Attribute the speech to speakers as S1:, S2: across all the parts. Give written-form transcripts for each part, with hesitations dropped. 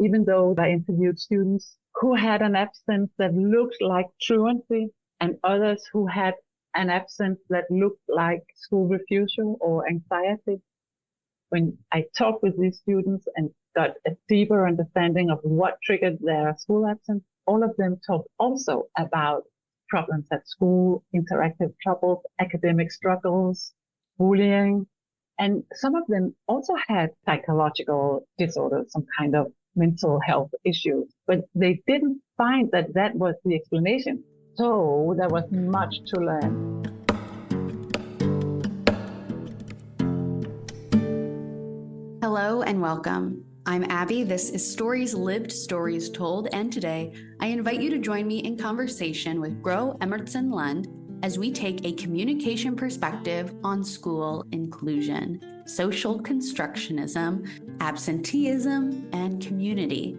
S1: even though I interviewed students who had an absence that looked like truancy and others who had an absence that looked like school refusal or anxiety. When I talked with these students and got a deeper understanding of what triggered their school absence, all of them talked also about problems at school, interactive troubles, academic struggles, bullying. And some of them also had psychological disorders, some kind of mental health issues, but they didn't find that that was the explanation. So there was much to learn.
S2: Hello and welcome. I'm Abby. This is Stories Lived, Stories Told, and today I invite you to join me in conversation with Gro Emmertsen Lund as we take a communication perspective on school inclusion, social constructionism, absenteeism, and community.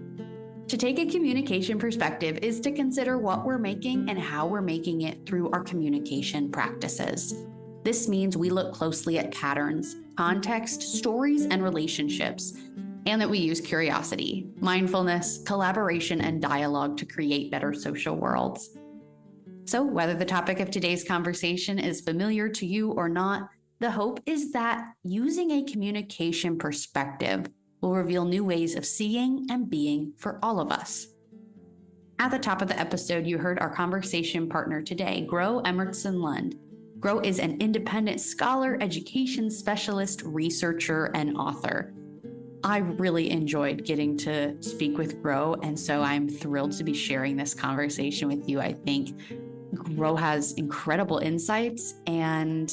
S2: To take a communication perspective is to consider what we're making and how we're making it through our communication practices. This means we look closely at patterns, context, stories, and relationships, and that we use curiosity, mindfulness, collaboration, and dialogue to create better social worlds. So whether the topic of today's conversation is familiar to you or not, the hope is that using a communication perspective will reveal new ways of seeing and being for all of us. At the top of the episode, you heard our conversation partner today, Gro Emmertsen Lund. Gro is an independent scholar, education specialist, researcher, and author. I really enjoyed getting to speak with Gro, and so I'm thrilled to be sharing this conversation with you. I think Gro has incredible insights, and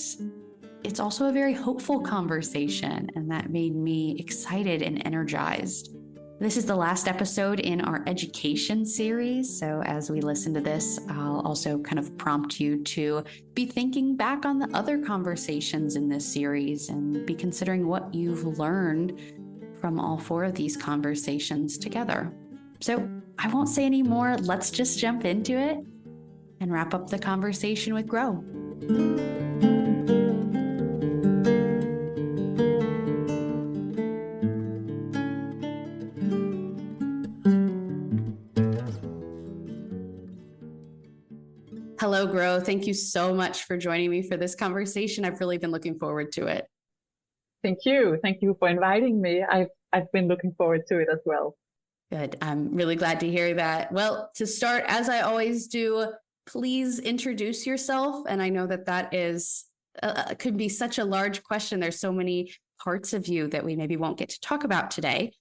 S2: it's also a very hopeful conversation, and that made me excited and energized. This is the last episode in our education series, so as we listen to this, I'll also kind of prompt you to be thinking back on the other conversations in this series and be considering what you've learned from all four of these conversations together. So I won't say any more. Let's just jump into it and wrap up the conversation with Gro. Hello, Gro. Thank you so much for joining me for this conversation. I've really been looking forward to it.
S1: Thank you. Thank you for inviting me. I've been looking forward to it as well.
S2: Good. I'm really glad to hear that. Well, to start, as I always do, please introduce yourself. And I know that is could be such a large question. There's so many parts of you that we maybe won't get to talk about today,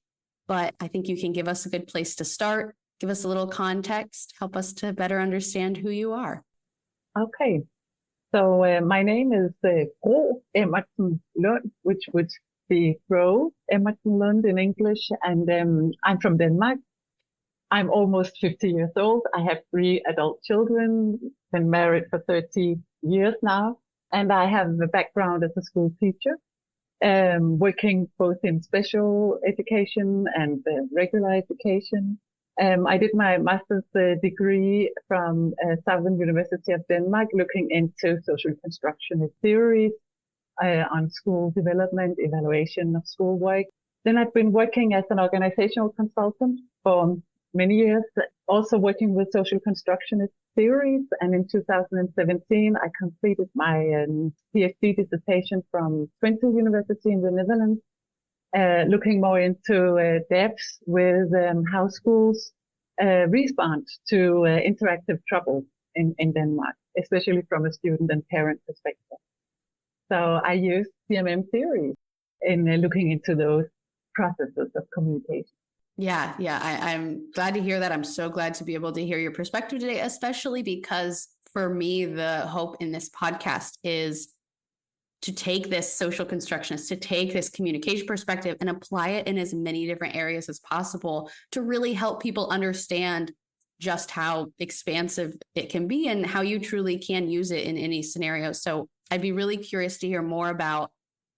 S2: but I think you can give us a good place to start, give us a little context, help us to better understand who you are.
S1: Okay. So my name is Gro Emmertsen Lund, which would be Gro Emmertsen Lund in English, and I'm from Denmark. I'm almost 50 years old. I have 3 adult children, been married for 30 years now, and I have a background as a school teacher, working both in special education and regular education. I did my master's degree from Southern University of Denmark, looking into social constructionist theories on school development, evaluation of schoolwork. Then I've been working as an organizational consultant for many years, also working with social constructionist theories. And in 2017, I completed my Ph.D. dissertation from Twente University in the Netherlands, looking more into depth with how schools respond to interactive trouble in Denmark, especially from a student and parent perspective. So I use CMM theory in looking into those processes of communication.
S2: Yeah, I'm glad to hear that. I'm so glad to be able to hear your perspective today, especially because for me, the hope in this podcast is to take this social constructionist, to take this communication perspective and apply it in as many different areas as possible to really help people understand just how expansive it can be and how you truly can use it in any scenario. So I'd be really curious to hear more about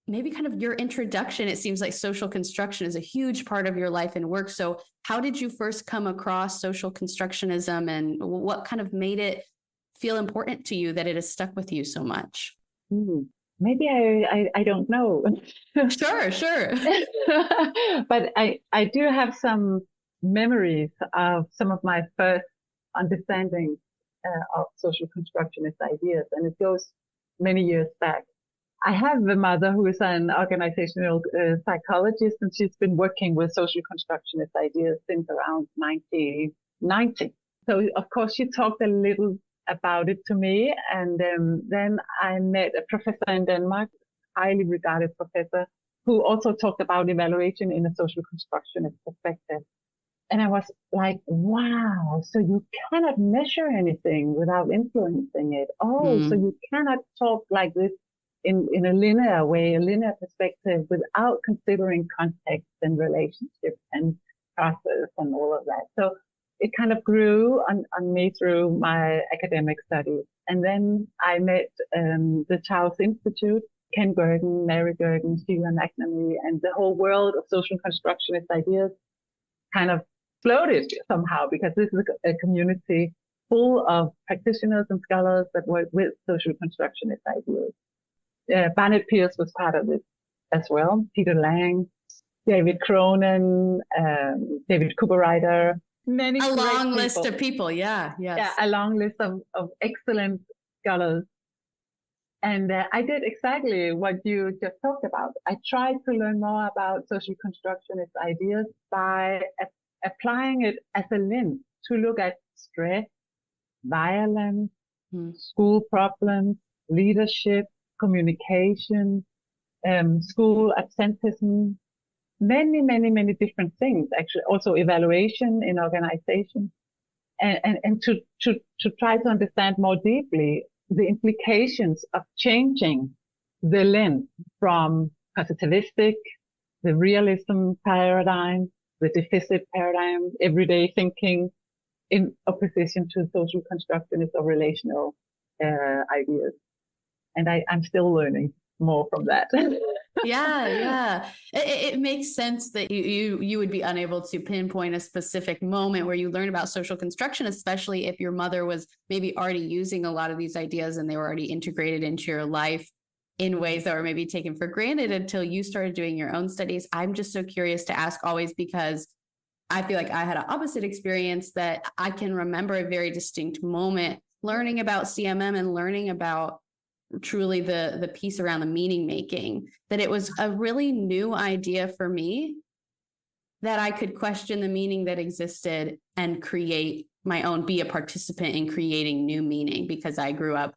S2: maybe kind of your introduction. It seems like social construction is a huge part of your life and work. So how did you first come across social constructionism, and what kind of made it feel important to you that it has stuck with you so much?
S1: Maybe I don't know.
S2: Sure.
S1: But I do have some memories of some of my first understanding of social constructionist ideas, and it goes many years back. I have a mother who is an organizational psychologist, and she's been working with social constructionist ideas since around 1990. So, of course, she talked a little about it to me, and then I met a professor in Denmark, highly regarded professor, who also talked about evaluation in a social constructionist perspective. And I was like, wow, so you cannot measure anything without influencing it. Oh, so you cannot talk like this in a linear way, a linear perspective, without considering context and relationships and process and all of that. So it kind of grew on me through my academic studies. And then I met the Taos Institute, Ken Gergen, Mary Gergen, Sheila McNamee, and the whole world of social constructionist ideas kind of floated somehow, because this is a community full of practitioners and scholars that work with social constructionist ideas. Barnett Pierce was part of it as well. Peter Lang, David Cronin, David Cooperrider, many
S2: a long
S1: people.
S2: List of people. Yeah. Yes.
S1: Yeah, a long list of excellent scholars. And I did exactly what you just talked about. I tried to learn more about social constructionist ideas by applying it as a lens to look at stress, violence, school problems, leadership, communication, school absenteeism, many different things, actually, also evaluation in organizations, and to try to understand more deeply the implications of changing the lens from positivistic, the realism paradigm, the deficit paradigm, everyday thinking, in opposition to social constructionist or relational ideas. And I'm still learning more from that.
S2: Yeah. It makes sense that you would be unable to pinpoint a specific moment where you learn about social construction, especially if your mother was maybe already using a lot of these ideas and they were already integrated into your life in ways that were maybe taken for granted until you started doing your own studies. I'm just so curious to ask always, because I feel like I had an opposite experience, that I can remember a very distinct moment learning about CMM and learning about truly the piece around the meaning making, that it was a really new idea for me, that I could question the meaning that existed and create my own, be a participant in creating new meaning, because I grew up,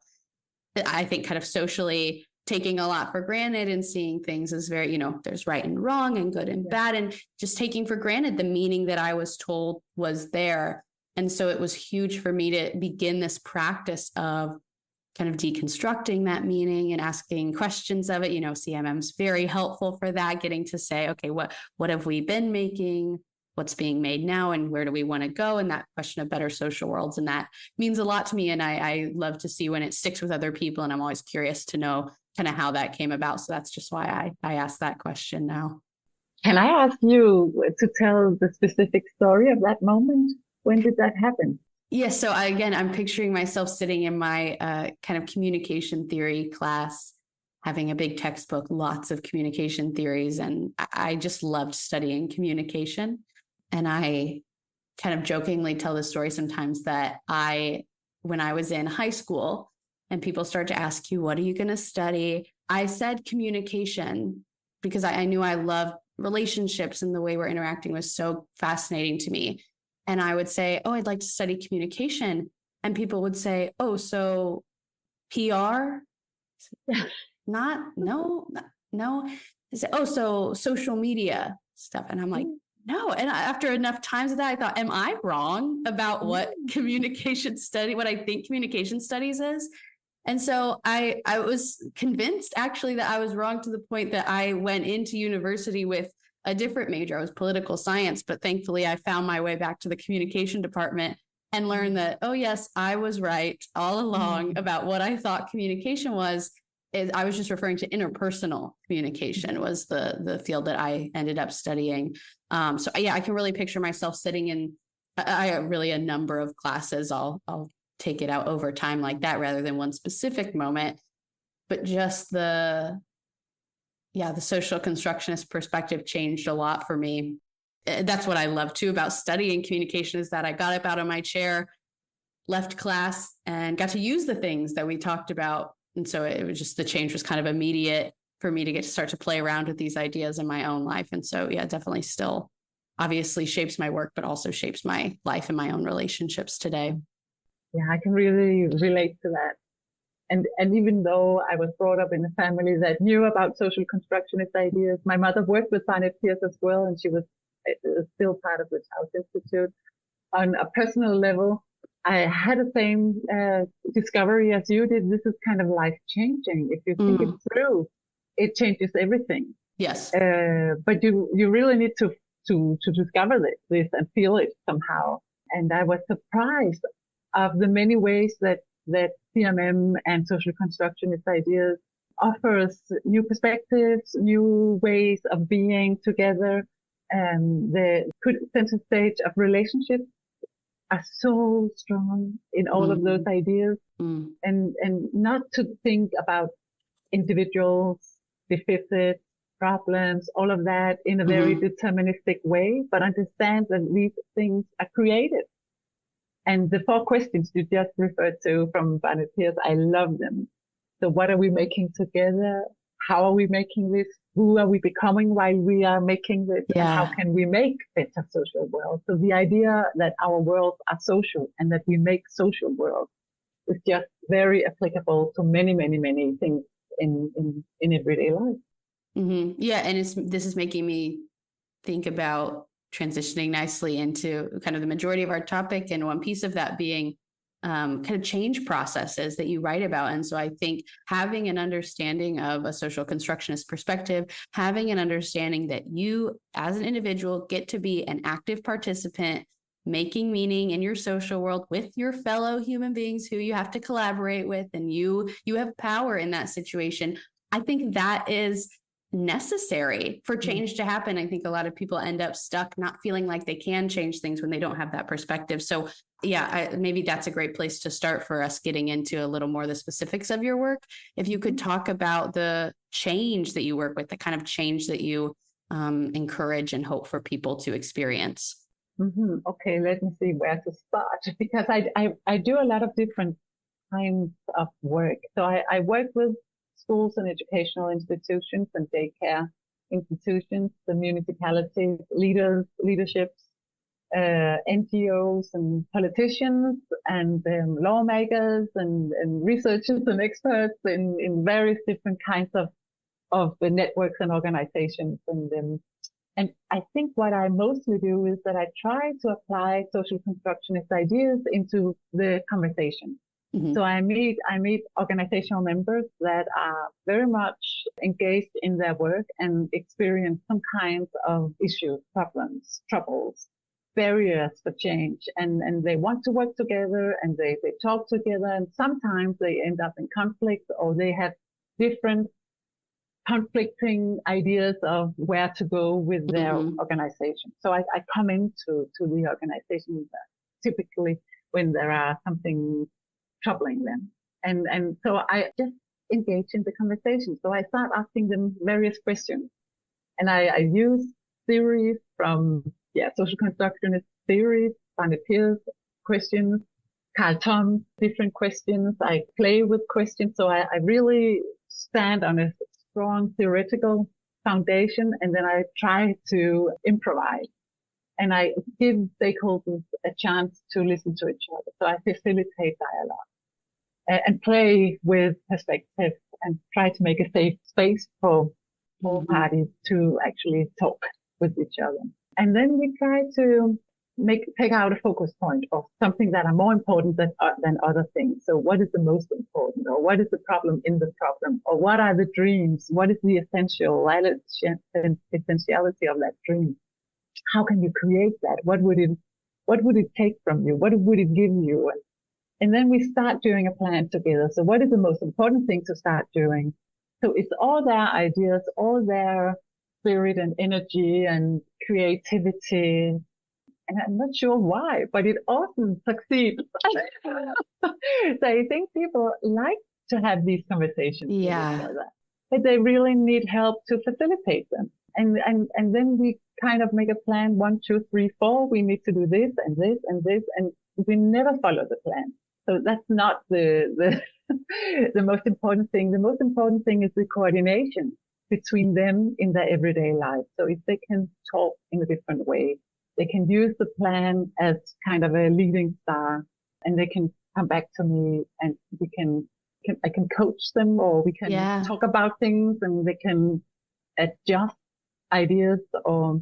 S2: I think, kind of socially taking a lot for granted and seeing things as very, there's right and wrong and good and bad, and just taking for granted the meaning that I was told was there. And so it was huge for me to begin this practice of kind of deconstructing that meaning and asking questions of it. CMM's very helpful for that, getting to say, okay, what have we been making? What's being made now? And where do we want to go? And that question of better social worlds. And that means a lot to me. And I love to see when it sticks with other people. And I'm always curious to know kind of how that came about. So that's just why I asked that question now.
S1: Can I ask you to tell the specific story of that moment? When did that happen?
S2: Yes. So I'm picturing myself sitting in my kind of communication theory class, having a big textbook, lots of communication theories. And I just loved studying communication. And I kind of jokingly tell the story sometimes that when I was in high school and people start to ask you, what are you going to study? I said communication, because I knew I loved relationships, and the way we're interacting was so fascinating to me. And I would say, oh, I'd like to study communication. And people would say, oh, so PR? No. They say, oh, so social media stuff. And I'm like, no. And after enough times of that, I thought, am I wrong about what what I think communication studies is? And so I was convinced actually that I was wrong, to the point that I went into university with a different major. I was political science, but thankfully I found my way back to the communication department and learned that, oh yes, I was right all along about what I thought communication was. I was just referring to interpersonal communication was the field that I ended up studying. So I can really picture myself sitting in a number of classes. I'll take it out over time like that, rather than one specific moment, but just the social constructionist perspective changed a lot for me. that's what I love too about studying communication, is that I got up out of my chair, left class, and got to use the things that we talked about. And so it was just, the change was kind of immediate for me to get to start to play around with these ideas in my own life. And so, yeah, definitely still obviously shapes my work, but also shapes my life and my own relationships today.
S1: Yeah, I can really relate to that. And even though I was brought up in a family that knew about social constructionist ideas, my mother worked with Barnett Pierce as well, and she was still part of the Taos Institute. On a personal level, I had the same discovery as you did. This is kind of life changing. If you think it through, it changes everything.
S2: Yes.
S1: But you really need to discover this and feel it somehow. And I was surprised of the many ways that CMM and social constructionist ideas offers new perspectives, new ways of being together. The center stage of relationships are so strong in all of those ideas, and not to think about individuals, deficits, problems, all of that in a very deterministic way, but understand that these things are created. And the 4 questions you just referred to from Barnett Pierce, I love them. So what are we making together? How are we making this? Who are we becoming while we are making this?
S2: Yeah.
S1: And how can we make better social worlds? So the idea that our worlds are social and that we make social worlds is just very applicable to many, many, many things in everyday life.
S2: Yeah. And this is making me think about transitioning nicely into kind of the majority of our topic, and one piece of that being kind of change processes that you write about. And so I think having an understanding of a social constructionist perspective, having an understanding that you as an individual get to be an active participant, making meaning in your social world with your fellow human beings who you have to collaborate with, and you have power in that situation. I think that is necessary for change to happen. I think a lot of people end up stuck, not feeling like they can change things when they don't have that perspective. So yeah, maybe that's a great place to start for us getting into a little more the specifics of your work. If you could talk about the change that you work with, the kind of change that you encourage and hope for people to experience.
S1: Okay, let me see where to start, because I do a lot of different kinds of work. So I work with schools and educational institutions and daycare institutions, the municipalities, leaderships, NGOs and politicians and lawmakers and researchers and experts in various different kinds of the networks and organizations. And I think what I mostly do is that I try to apply social constructionist ideas into the conversation. So I meet organizational members that are very much engaged in their work and experience some kinds of issues, problems, troubles, barriers for change. And they want to work together and they talk together, and sometimes they end up in conflict, or they have different conflicting ideas of where to go with their organization. So I come into the organization typically when there are something troubling them. And so I just engage in the conversation. So I start asking them various questions. And I use theories from, social constructionist theories, Barnett Pierce questions, Carl Tom's different questions. I play with questions. So I really stand on a strong theoretical foundation, and then I try to improvise. And I give stakeholders a chance to listen to each other. So I facilitate dialogue and play with perspective and try to make a safe space for all parties to actually talk with each other. And then we try to take out a focus point of something that are more important than other things. So what is the most important, or what is the problem in the problem, or what are the dreams? What is the essentiality of that dream? How can you create that? What would it take from you? What would it give you? And then we start doing a plan together. So what is the most important thing to start doing? So it's all their ideas, all their spirit and energy and creativity. And I'm not sure why, but it often succeeds. So I think people like to have these conversations with each other, but they really need help to facilitate them. And then we kind of make a plan, 1, 2, 3, 4, we need to do this and this and this, and we never follow the plan. So that's not the the most important thing. The most important thing is the coordination between them in their everyday life. So if they can talk in a different way, they can use the plan as kind of a leading star, and they can come back to me, and I can coach them, or we can talk about things, and they can adjust ideas, or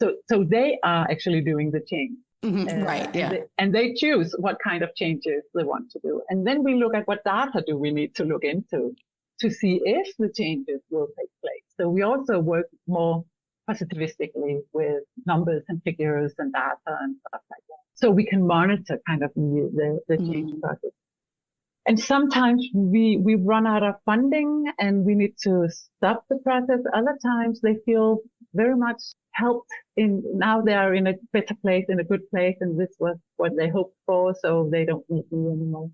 S1: so they are actually doing the change.
S2: Right. Yeah.
S1: And they choose what kind of changes they want to do. And then we look at what data do we need to look into to see if the changes will take place. So we also work more positivistically with numbers and figures and data and stuff like that. So we can monitor kind of the change process. And sometimes we run out of funding and we need to stop the process. Other times they feel very much helped now they are in a better place, in a good place, and this was what they hoped for, so they don't need me anymore.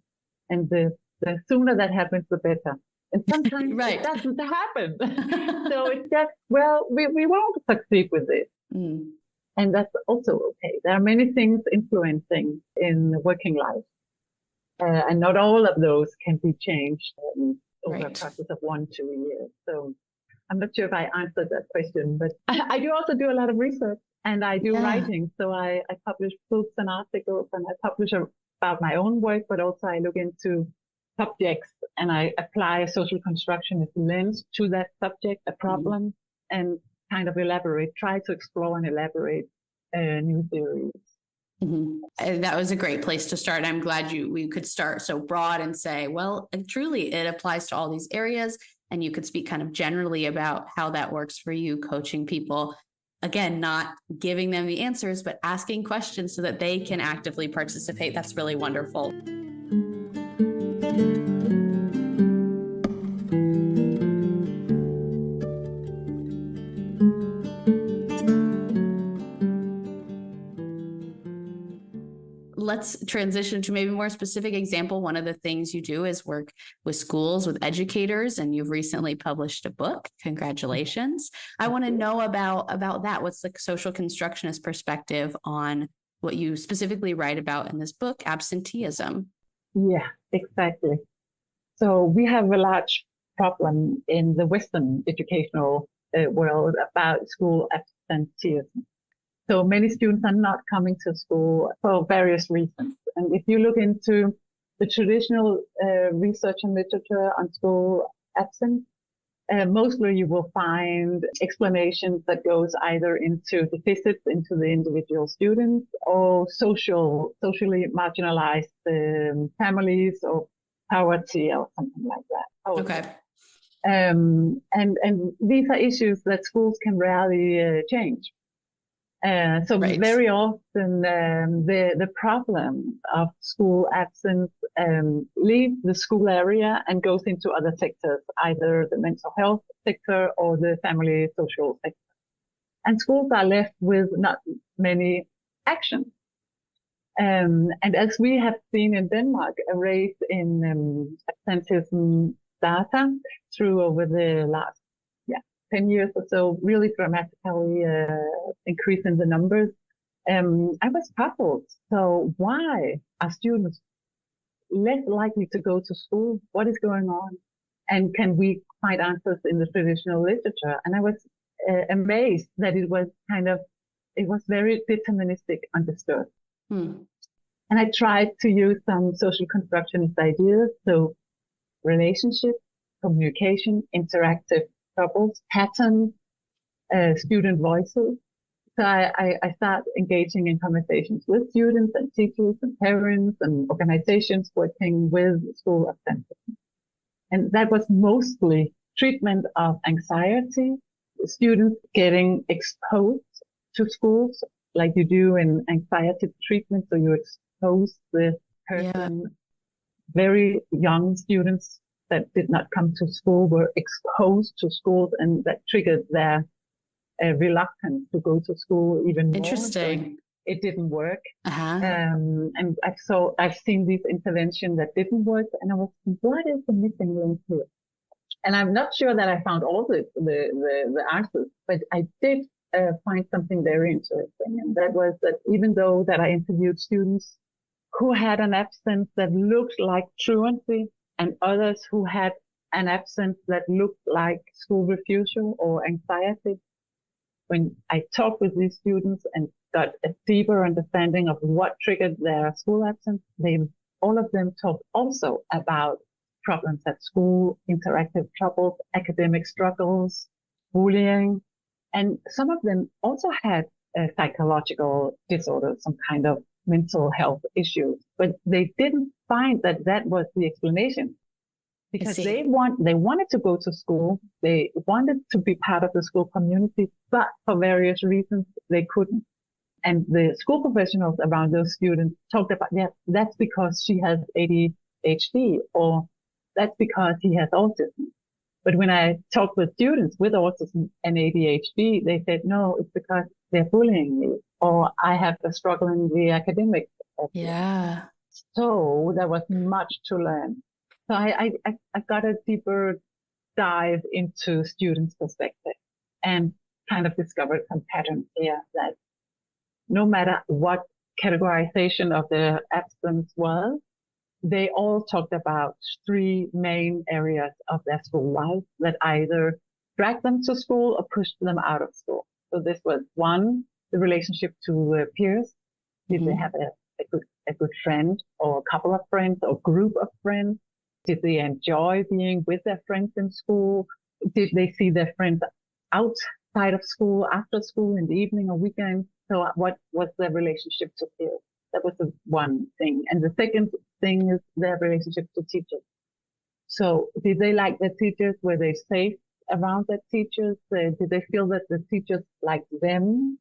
S1: And the sooner that happens, the better. And sometimes it doesn't happen. So it's just, we won't succeed with this. And that's also okay. There are many things influencing in working life. And not all of those can be changed over a process of 1-2 years. So I'm not sure if I answered that question, but I do also do a lot of research, and I do writing. So I publish books and articles, and I publish about my own work, but also I look into subjects and I apply a social constructionist lens to that subject, a problem, and kind of try to explore and elaborate new theories.
S2: And that was a great place to start. I'm glad we could start so broad and say, well, truly it applies to all these areas. And you could speak kind of generally about how that works for you, coaching people. Again, not giving them the answers, but asking questions so that they can actively participate. That's really wonderful. Let's transition to maybe a more specific example. One of the things you do is work with schools, with educators, and you've recently published a book. Congratulations. I want to know about that. What's the social constructionist perspective on what you specifically write about in this book, absenteeism?
S1: Yeah, exactly. So we have a large problem in the Western educational world about school absenteeism. So many students are not coming to school for various reasons. And if you look into the traditional research and literature on school absence, mostly you will find explanations that goes either into deficits into the individual students or socially marginalized families or poverty or something like that.
S2: Okay.
S1: And these are issues that schools can rarely change. Very often the problem of school absence leaves the school area and goes into other sectors, either the mental health sector or the family social sector. And schools are left with not many actions. And as we have seen in Denmark, a rise in absenteeism data over the last 10 years or so, really dramatically increasing the numbers. I was puzzled. So why are students less likely to go to school? What is going on? And can we find answers in the traditional literature? And I was amazed that it was very deterministic understood. And I tried to use some social constructionist ideas. So relationship, communication, interactive troubles, patterns, student voices. So I start engaging in conversations with students and teachers and parents and organizations working with school absenteeism. And that was mostly treatment of anxiety, students getting exposed to schools like you do in anxiety treatment. So you expose the person, very young students that did not come to school were exposed to schools, and that triggered their reluctance to go to school even more.
S2: Interesting.
S1: So it didn't work. And I've seen these interventions that didn't work, and I was, what is the missing link here? And I'm not sure that I found all the answers, but I did find something very interesting, and that was that even though that I interviewed students who had an absence that looked like truancy and others who had an absence that looked like school refusal or anxiety, when I talked with these students and got a deeper understanding of what triggered their school absence, all of them talked also about problems at school, interactive troubles, academic struggles, bullying, and some of them also had psychological disorders, some kind of mental health issues, but they didn't find that that was the explanation because they wanted to go to school, they wanted to be part of the school community, but for various reasons they couldn't. And the school professionals around those students talked about, yeah, that's because she has ADHD, or that's because he has autism. But when I talked with students with autism and ADHD, they said, no, it's because they're bullying me, or I have a struggle in the academic.
S2: Yeah.
S1: So there was much to learn. So I got a deeper dive into students' perspective and kind of discovered some patterns here that no matter what categorization of the absence was, they all talked about three main areas of their school life that either dragged them to school or pushed them out of school. So this was one, the relationship to peers. Did they have a good friend or a couple of friends or group of friends? Did they enjoy being with their friends in school? Did they see their friends outside of school, after school, in the evening or weekend? So what was their relationship to peers? That was the one thing. And the second thing is their relationship to teachers. So did they like their teachers? Were they safe around their teachers? Did they feel that the teachers liked them?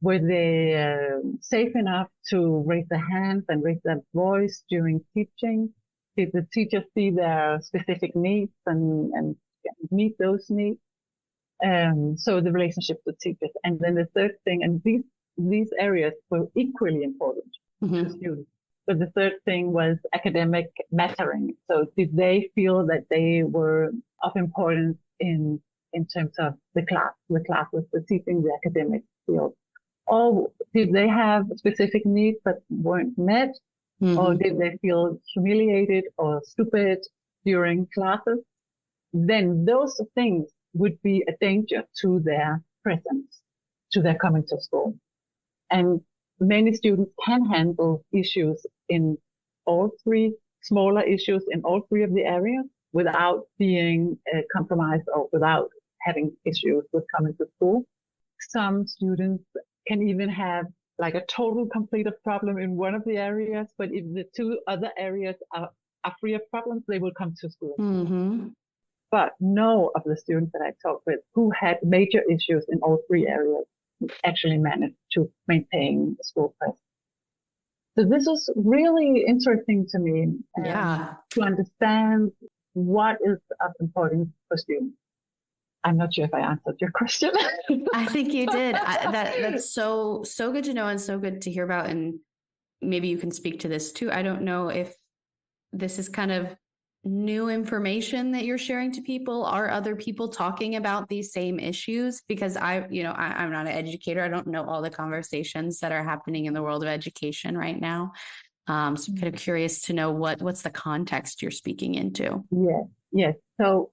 S1: Were they safe enough to raise their hands and raise their voice during teaching? Did the teachers see their specific needs and meet those needs? So the relationship to teachers. And then the third thing, and these areas were equally important to students. But the third thing was academic mattering. So did they feel that they were of importance in terms of the classes, the teaching, the academic field? Or did they have specific needs that weren't met? Or did they feel humiliated or stupid during classes? Then those things would be a danger to their presence, to their coming to school. And many students can handle issues in all three, smaller issues in all three of the areas without being compromised or without having issues with coming to school. Some students can even have like a total complete problem in one of the areas, but if the two other areas are free of problems, they will come to school. But no of the students that I talked with who had major issues in all three areas actually managed to maintain the school presence. So this was really interesting to me to understand what is of importance for students. I'm not sure if I answered your question.
S2: I think you did. That's so good to know and so good to hear about. And maybe you can speak to this too. I don't know if this is kind of new information that you're sharing to people. Are other people talking about these same issues? Because I'm not an educator. I don't know all the conversations that are happening in the world of education right now. So I'm kind of curious to know what's the context you're speaking into.
S1: Yes. So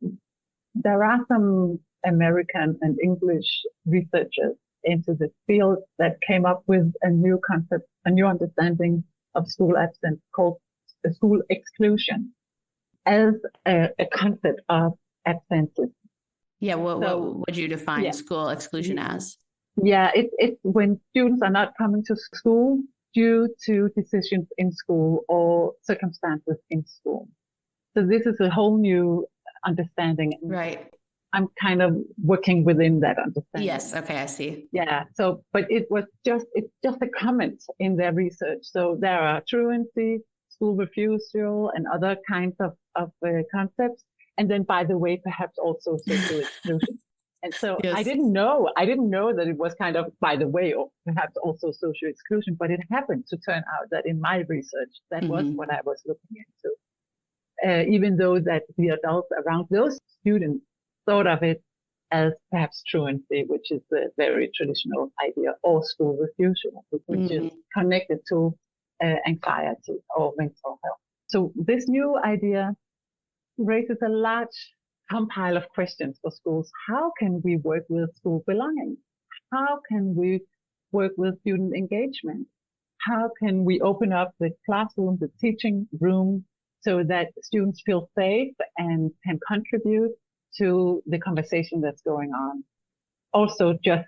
S1: there are some American and English researchers into this field that came up with a new concept, a new understanding of school absence called school exclusion as a concept of absences.
S2: Yeah, what would you define school exclusion as?
S1: Yeah, it's when students are not coming to school due to decisions in school or circumstances in school. So this is a whole new understanding.
S2: Right.
S1: I'm kind of working within that understanding.
S2: Yes. Okay. I see.
S1: Yeah. So, but it's just a comment in their research. So there are truancy, school refusal, and other kinds of concepts. And then, by the way, perhaps also social exclusion. And so I didn't know that it was kind of by the way, or perhaps also social exclusion, but it happened to turn out that in my research, that was what I was looking into. Even though that the adults around those students thought of it as perhaps truancy, which is the very traditional idea, or school refusal, which is connected to anxiety or mental health. So this new idea raises a large compile of questions for schools. How can we work with school belonging? How can we work with student engagement? How can we open up the classroom, the teaching room, so that students feel safe and can contribute to the conversation that's going on? Also, just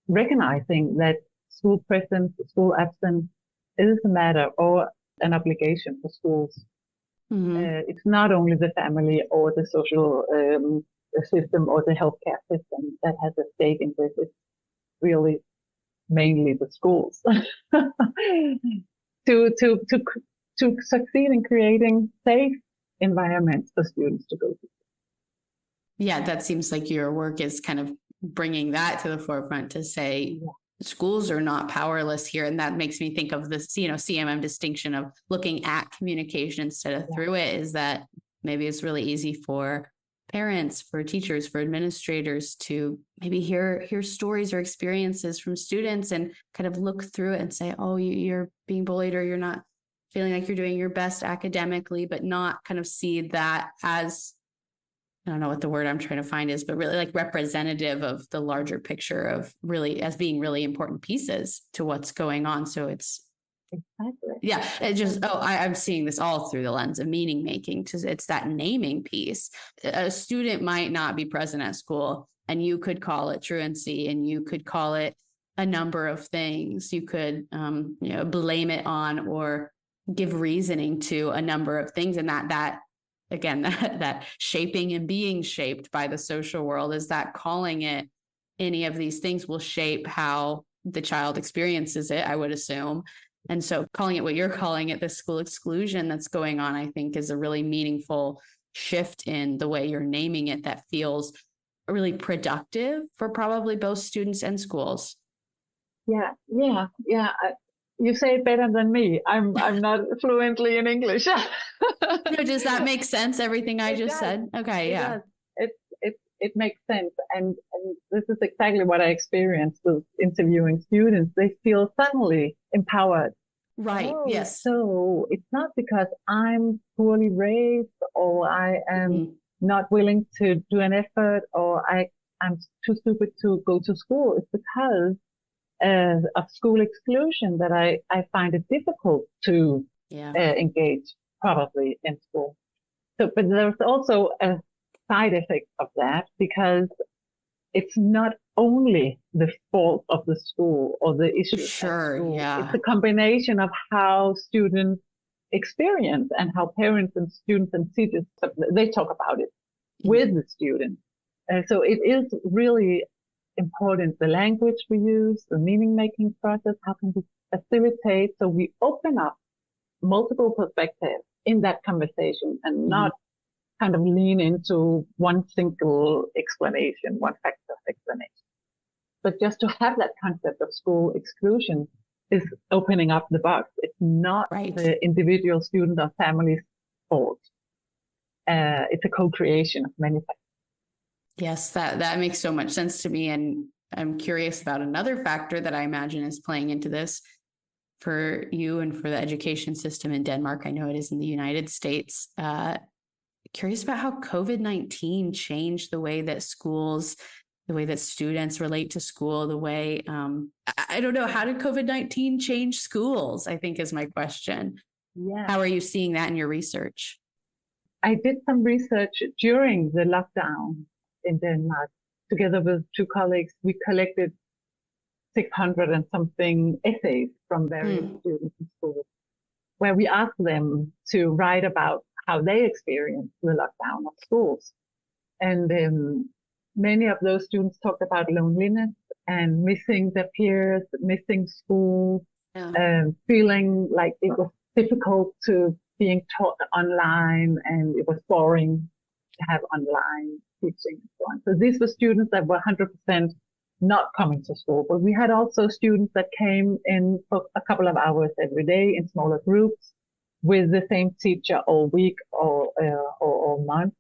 S1: recognizing that school presence, school absence is a matter or an obligation for schools. It's not only the family or the social system or the healthcare system that has a stake in this. It's really mainly the schools to succeed in creating safe environments for students to go to.
S2: Yeah, that seems like your work is kind of bringing that to the forefront to say schools are not powerless here. And that makes me think of this, CMM distinction of looking at communication instead of through it, is that maybe it's really easy for parents, for teachers, for administrators to maybe hear stories or experiences from students and kind of look through it and say, oh, you're being bullied, or you're not feeling like you're doing your best academically, but not kind of see that as, I don't know what the word I'm trying to find is, but really like representative of the larger picture of really as being really important pieces to what's going on. So it's, it just, I'm seeing this all through the lens of meaning making. It's that naming piece. A student might not be present at school, and you could call it truancy, and you could call it a number of things. You could, blame it on or give reasoning to a number of things. And that again, that shaping and being shaped by the social world, is that calling it any of these things will shape how the child experiences it, I would assume. And so calling it what you're calling it, the school exclusion that's going on, I think is a really meaningful shift in the way you're naming it that feels really productive for probably both students and schools.
S1: Yeah. You say it better than me. I'm not fluently in English.
S2: Does that make sense, everything I just said? Okay, yeah.
S1: It makes sense. And this is exactly what I experienced with interviewing students. They feel suddenly empowered.
S2: Right, yes.
S1: So it's not because I'm poorly raised, or I am not willing to do an effort, or I'm too stupid to go to school. It's because of school exclusion that I find it difficult to engage probably in school. So, but there's also a side effect of that, because it's not only the fault of the school or the issues.
S2: Sure, yeah.
S1: It's a combination of how students experience and how parents and students and teachers, they talk about it with the students. So it is really important, the language we use, the meaning-making process, how can we facilitate so we open up multiple perspectives in that conversation and not kind of lean into one single explanation, one factor explanation. But just to have that concept of school exclusion is opening up the box. It's not the individual student or family's fault. It's a co-creation of many factors.
S2: Yes, that makes so much sense to me. And I'm curious about another factor that I imagine is playing into this for you and for the education system in Denmark. I know it is in the United States. Curious about how COVID-19 changed the way that schools, the way that students relate to school, the way, I don't know, how did COVID-19 change schools, I think is my question. Yeah. How are you seeing that in your research?
S1: I did some research during the lockdown in Denmark. Together with two colleagues, we collected 600 and something essays from various students in schools, where we asked them to write about how they experienced the lockdown of schools. And many of those students talked about loneliness and missing their peers, missing school, feeling like it was difficult to being taught online, and it was boring to have online teaching and so on. So these were students that were 100% not coming to school, but we had also students that came in for a couple of hours every day in smaller groups with the same teacher all week or month.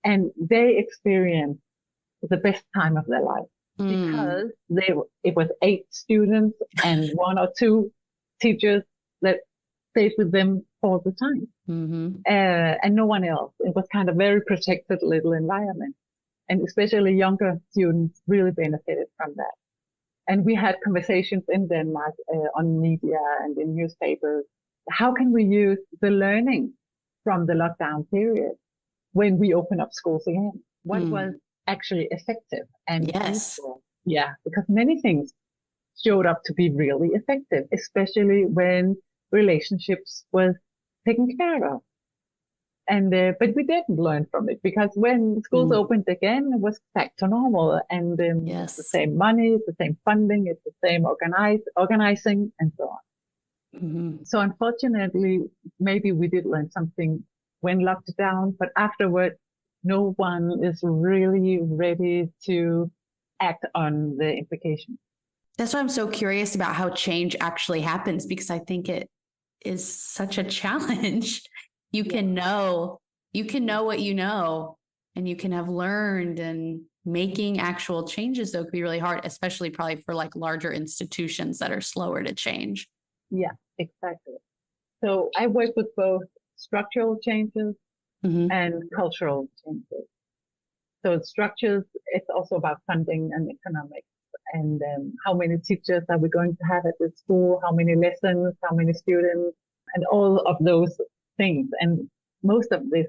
S1: And they experienced the best time of their life
S2: Mm.
S1: because it was 8 students and 1 or 2 teachers that stayed with them all the time,
S2: Mm-hmm.
S1: and no one else. It was kind of very protected little environment, and especially younger students really benefited from that. And we had conversations in Denmark on media and in newspapers. How can we use the learning from the lockdown period when we open up schools again? What was actually effective and
S2: Yes.
S1: useful? Yeah, because many things showed up to be really effective, especially when relationships was taken care of. And but we didn't learn from it because when schools opened again, it was back to normal, and it's the same money, it's the same funding, it's the same organizing, and so on.
S2: Mm-hmm.
S1: So unfortunately, maybe we did learn something when locked down, but afterward, no one is really ready to act on the implications.
S2: That's why I'm so curious about how change actually happens, because I think it is such a challenge. You can know what you know, and you can have learned, and making actual changes though could be really hard, especially probably for like larger institutions that are slower to change.
S1: Yeah, exactly. So I work with both structural changes and cultural changes. So structures, it's also about funding and economics, and how many teachers are we going to have at the school, how many lessons, how many students, and all of those things. And most of this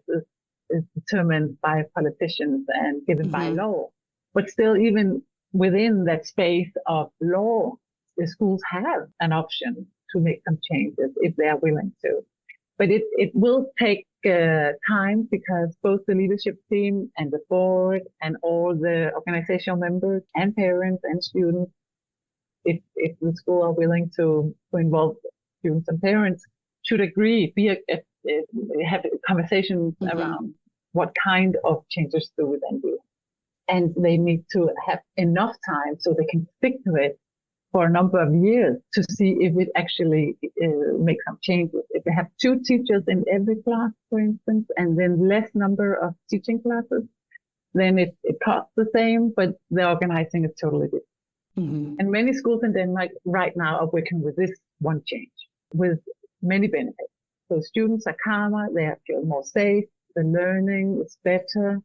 S1: is determined by politicians and given by law. But still, even within that space of law, the schools have an option to make some changes if they are willing to. But it will take time, because both the leadership team and the board and all the organizational members and parents and students, if the school are willing to involve students and parents, should agree, have conversations around what kind of changes do we then do. And they need to have enough time so they can stick to it for a number of years to see if it actually makes some changes. If they have 2 teachers in every class, for instance, and then less number of teaching classes, then it costs the same, but the organizing is totally different. And many schools in Denmark right now are working with this one change with many benefits. So students are calmer, they feel more safe, the learning is better,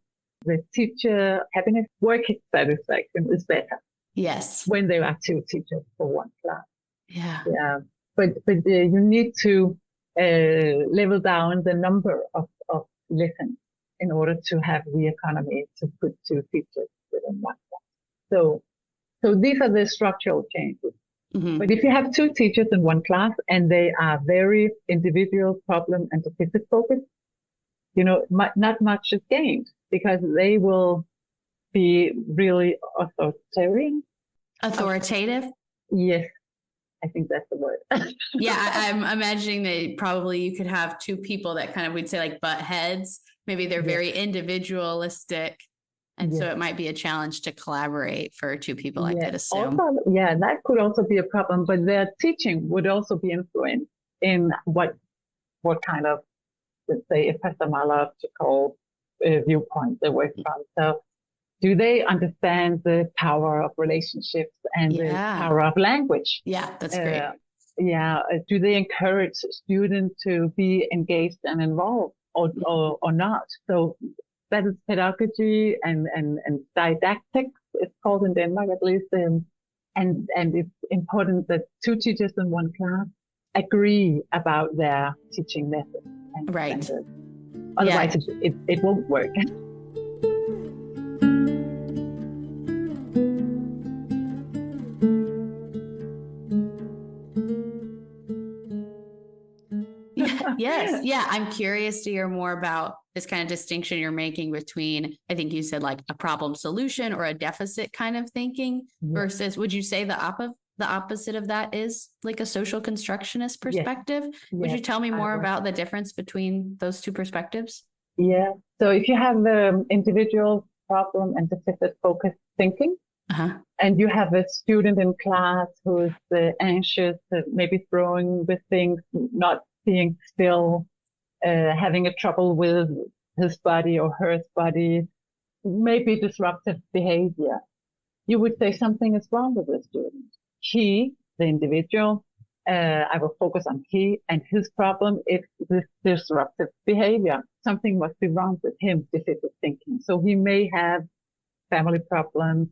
S1: the teacher happiness, work satisfaction is better.
S2: Yes.
S1: When there are 2 teachers for one class.
S2: Yeah.
S1: But you need to level down the number of lessons in order to have the economy to put 2 teachers within one class. So these are the structural changes. But if you have 2 teachers in one class and they are very individual, problem and deficit focused, not much is gained, because they will be really authoritarian.
S2: Authoritative?
S1: Yes, I think that's the word.
S2: Yeah, I'm imagining that probably you could have 2 people that kind of, we'd say like butt heads. Maybe they're very individualistic. And so it might be a challenge to collaborate for 2 people, I could assume.
S1: Also, that could also be a problem, but their teaching would also be influenced in what kind of, let's say, epistemological viewpoint they work from. So do they understand the power of relationships and the power of language?
S2: Yeah, that's great.
S1: Do they encourage students to be engaged and involved or not? So that is pedagogy and didactics, it's called in Denmark at least. And it's important that 2 teachers in one class agree about their teaching method.
S2: Right.
S1: Otherwise, it won't work.
S2: Yes. Yeah. I'm curious to hear more about this kind of distinction you're making between, I think you said like a problem solution or a deficit kind of thinking versus, would you say the opposite of that is like a social constructionist perspective? Yes. Would you tell me more about the difference between those 2 perspectives?
S1: Yeah. So if you have the individual problem and deficit focused thinking, and you have a student in class who is anxious, maybe throwing with things, not being still, having a trouble with his body or her body, maybe disruptive behavior, you would say something is wrong with the student. He, the individual, I will focus on he and his problem is this disruptive behavior. Something must be wrong with him, deficit thinking. So he may have family problems,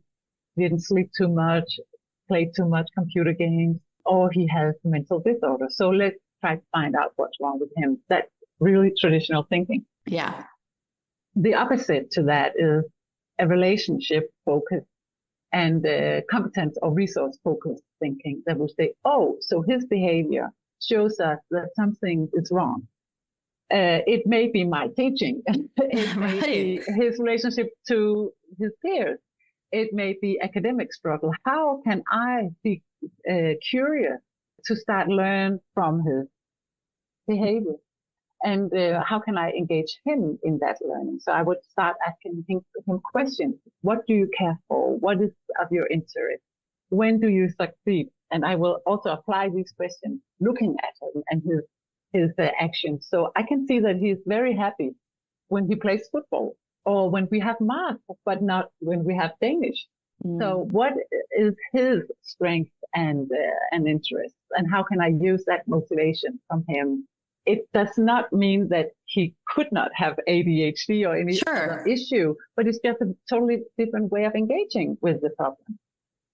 S1: didn't sleep too much, played too much computer games, or he has mental disorder. So let's try to find out what's wrong with him. That's really traditional thinking.
S2: Yeah.
S1: The opposite to that is a relationship focused and competence or resource focused thinking that will say, oh, so his behavior shows us that something is wrong. It may be my teaching. It may be his relationship to his peers. It may be academic struggle. How can I be curious to start learn from his behavior? And how can I engage him in that learning? So I would start asking him questions. What do you care for? What is of your interest? When do you succeed? And I will also apply these questions looking at him and his actions. So I can see that he's very happy when he plays football or when we have math, but not when we have Danish. So what is his strength and interest? And how can I use that motivation from him? It does not mean that he could not have ADHD or any other issue, but it's just a totally different way of engaging with the problem.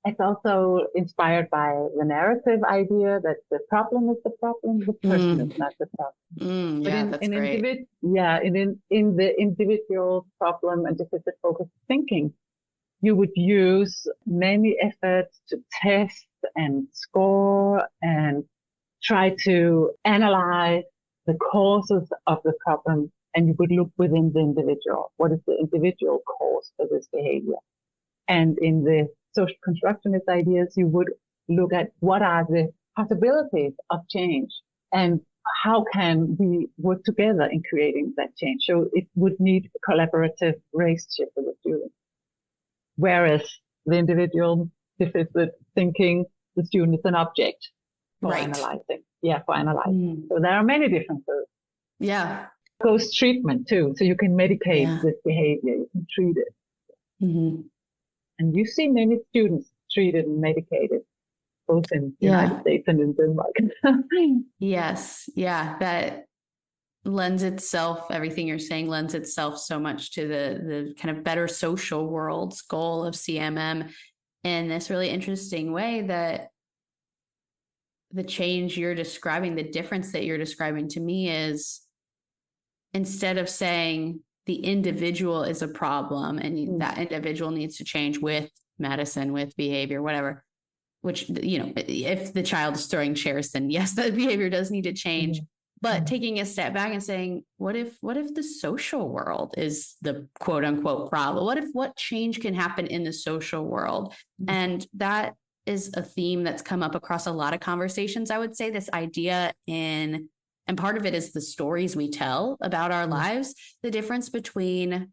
S1: It's also inspired by the narrative idea that the problem is the problem, the person is not the problem.
S2: That's great.
S1: In the individual problem and deficit focused thinking, you would use many efforts to test and score and try to analyze the causes of the problem, and you would look within the individual. What is the individual cause for this behavior? And in the social constructionist ideas, you would look at what are the possibilities of change and how can we work together in creating that change. So it would need a collaborative relationship with the student. Whereas the individual deficit thinking, the student is an object for analyzing. Yeah, for analyzing. So there are many differences.
S2: Yeah.
S1: Goes treatment too. So you can medicate this behavior. You can treat it. And you see many students treated and medicated, both in the United States and in Denmark.
S2: Yes. Yeah. That lends itself, everything you're saying lends itself so much to the kind of better social world's goal of CMM in this really interesting way that the change you're describing, the difference that you're describing to me is instead of saying the individual is a problem and that individual needs to change with medicine, with behavior, whatever, which, you know, if the child is throwing chairs, then yes, that behavior does need to change. But taking a step back and saying, what if the social world is the quote unquote problem? What change can happen in the social world? And that is a theme that's come up across a lot of conversations. I would say this idea and part of it is the stories we tell about our lives, the difference between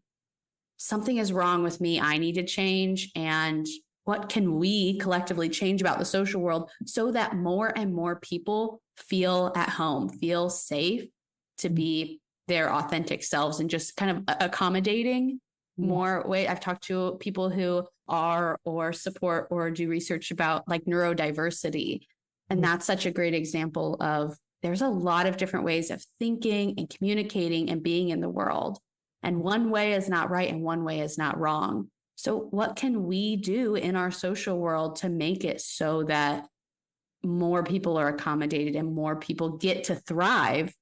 S2: something is wrong with me, I need to change, and what can we collectively change about the social world so that more and more people feel at home, feel safe to be their authentic selves and just kind of accommodating more way. I've talked to people who are or support or do research about like neurodiversity. And that's such a great example of there's a lot of different ways of thinking and communicating and being in the world. And one way is not right and one way is not wrong. So what can we do in our social world to make it so that more people are accommodated and more people get to thrive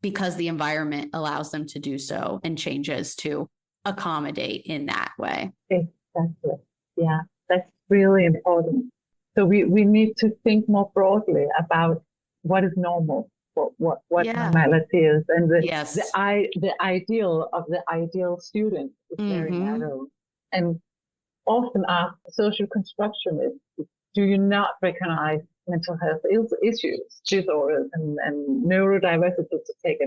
S2: because the environment allows them to do so and changes to accommodate in that way?
S1: Exactly. Yeah, that's really important. So we need to think more broadly about what is normal, what normality is, and the ideal of the ideal student is very narrow. And often asked social constructionists, do you not recognize mental health issues, disorders, and neurodiversity, to take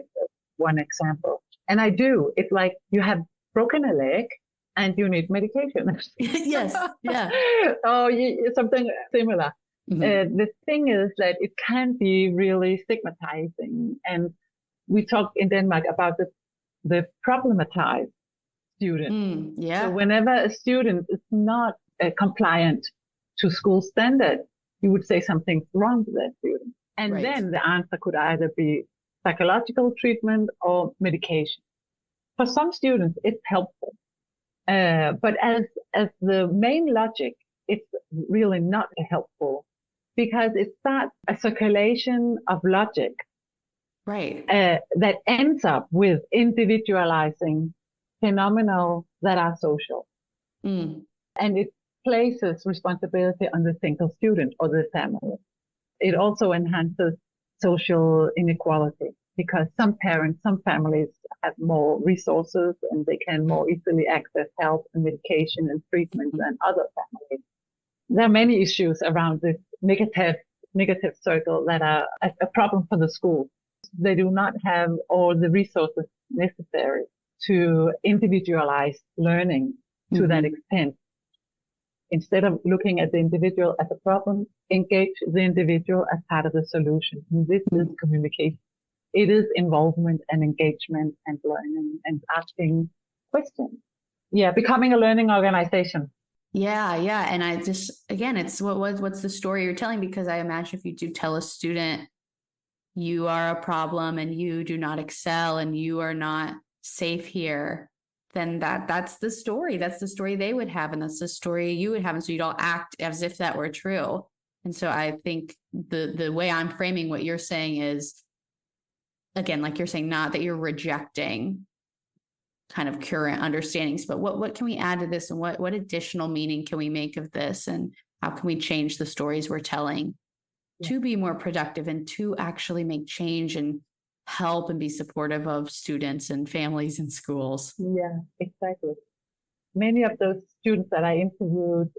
S1: one example? And I do. It's like you have broken a leg and you need medication.
S2: Yes. Yeah.
S1: Something similar. The thing is that it can be really stigmatizing. And we talk in Denmark about the problematized student.
S2: Yeah.
S1: So whenever a student is not compliant to school standard, you would say something's wrong with that student. And
S2: Right.
S1: then the answer could either be psychological treatment or medication. For some students, it's helpful. But as the main logic, it's really not helpful because it starts a circulation of logic
S2: Right.
S1: that ends up with individualizing phenomena that are social. And it places responsibility on the single student or the family. It also enhances social inequality because some parents, some families have more resources and they can more easily access help and medication and treatment than other families. There are many issues around this negative circle that are a problem for the school. They do not have all the resources necessary to individualize learning to that extent. Instead of looking at the individual as a problem, engage the individual as part of the solution. And this is communication. It is involvement and engagement and learning and asking questions. Yeah, becoming a learning organization.
S2: Yeah. And I just, again, it's what's the story you're telling? Because I imagine if you do tell a student you are a problem and you do not excel and you are not safe here, then that's the story. That's the story they would have. And that's the story you would have. And so you'd all act as if that were true. And so I think the way I'm framing what you're saying is, again, like you're saying, not that you're rejecting kind of current understandings, but what can we add to this and what additional meaning can we make of this? And how can we change the stories we're telling to be more productive and to actually make change and help and be supportive of students and families and schools?
S1: Yeah, exactly. Many of those students that I interviewed,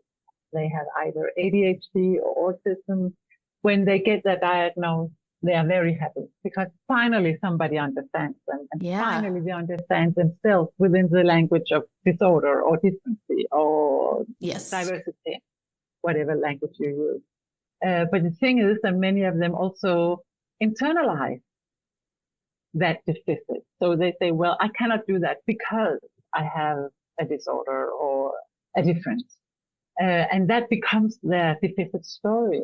S1: they have either ADHD or autism. When they get that diagnosis, they are very happy because finally somebody understands them and finally they understand themselves within the language of disorder or differency or diversity, whatever language you use. But the thing is that many of them also internalize that deficit. So they say, well, I cannot do that because I have a disorder or a difference. And that becomes their deficit story.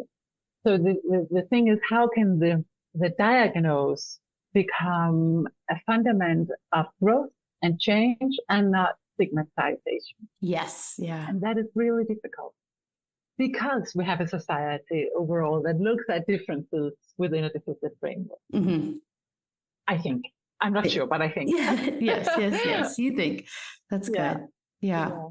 S1: So the thing is, how can the diagnose become a fundament of growth and change and not stigmatization?
S2: Yes. Yeah.
S1: And that is really difficult because we have a society overall that looks at differences within a deficit framework. I think. I'm not sure, but I think.
S2: Yes. You think. That's good. Yeah.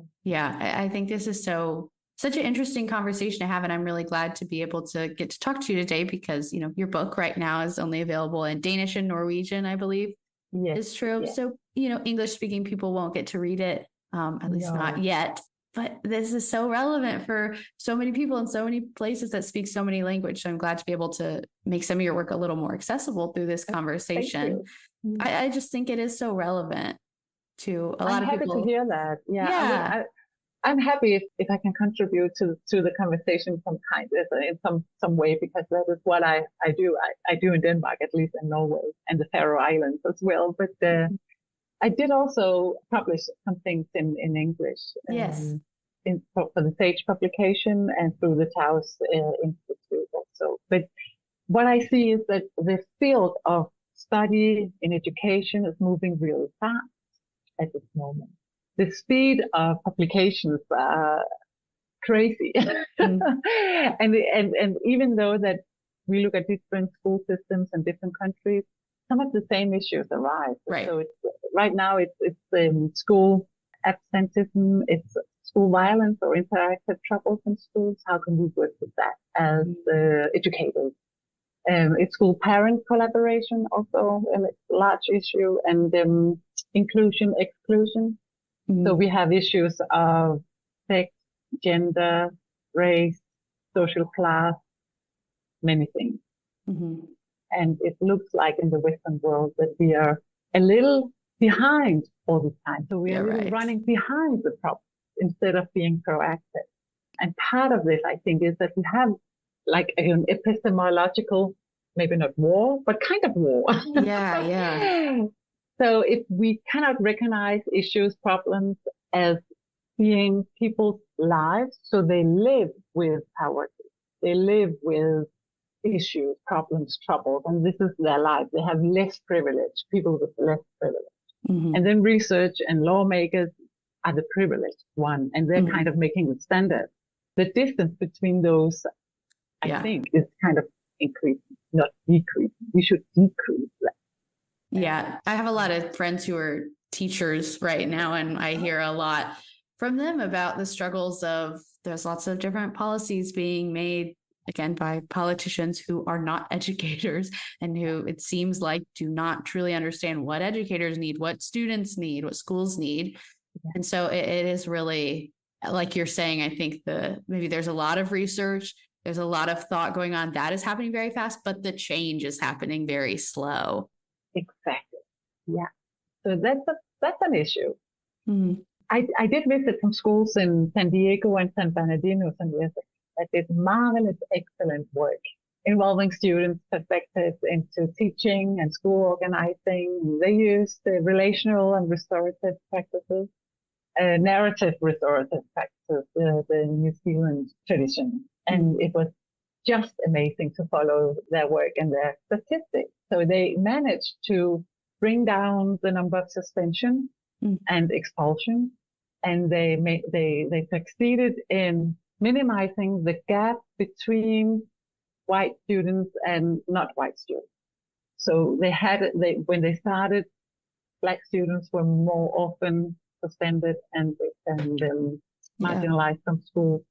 S2: I think this is such an interesting conversation to have. And I'm really glad to be able to get to talk to you today because, your book right now is only available in Danish and Norwegian, I believe.
S1: Yes.
S2: Is true. Yes. So, English speaking people won't get to read it, at least not yet. But this is so relevant for so many people in so many places that speak so many languages. So I'm glad to be able to make some of your work a little more accessible through this conversation. I just think it is so relevant to a lot of people.
S1: I'm happy to hear that. Yeah. I'm happy if I can contribute to the conversation in some way, because that is what I do. I do in Denmark, at least in Norway and the Faroe Islands as well. But I did also publish some things in English.
S2: Yes.
S1: For the Sage publication and through the Taos Institute also. But what I see is that the field of study in education is moving really fast at this moment. The speed of publications are crazy. And even though that we look at different school systems in different countries, some of the same issues arise.
S2: Right.
S1: So right now it's school absenteeism, it's school violence or interactive troubles in schools. How can we work with that as educators? It's school parent collaboration also a large issue, and inclusion, exclusion. So we have issues of sex, gender, race, social class, many things. And it looks like in the Western world that we are a little behind all the time. So we are really running behind the problem instead of being proactive. And part of this, I think, is that we have like an epistemological, maybe not war, but kind of war. So if we cannot recognize issues, problems as being people's lives, so they live with poverty, they live with issues, problems, troubles, and this is their life. They have less privilege, people with less privilege.
S2: Mm-hmm.
S1: And then research and lawmakers are the privileged one, and they're kind of making the standard. The distance between those, I think, is kind of increasing, not decreasing. We should decrease that.
S2: Yeah, I have a lot of friends who are teachers right now, and I hear a lot from them about the struggles of there's lots of different policies being made, again, by politicians who are not educators and who it seems like do not truly understand what educators need, what students need, what schools need. Yeah. And so it is really, like you're saying, I think maybe there's a lot of research, there's a lot of thought going on that is happening very fast, but the change is happening very slow.
S1: Exactly. Yeah. So that's an issue.
S2: Mm-hmm.
S1: I did visit some schools in San Diego and San Bernardino some years ago that did marvelous, excellent work involving students' perspectives into teaching and school organizing. They used relational and restorative practices, narrative restorative practices, the New Zealand tradition. And it was just amazing to follow their work and their statistics. So they managed to bring down the number of suspension and expulsion, and they succeeded in minimizing the gap between white students and not white students. So when they started, Black students were more often suspended and marginalized from school.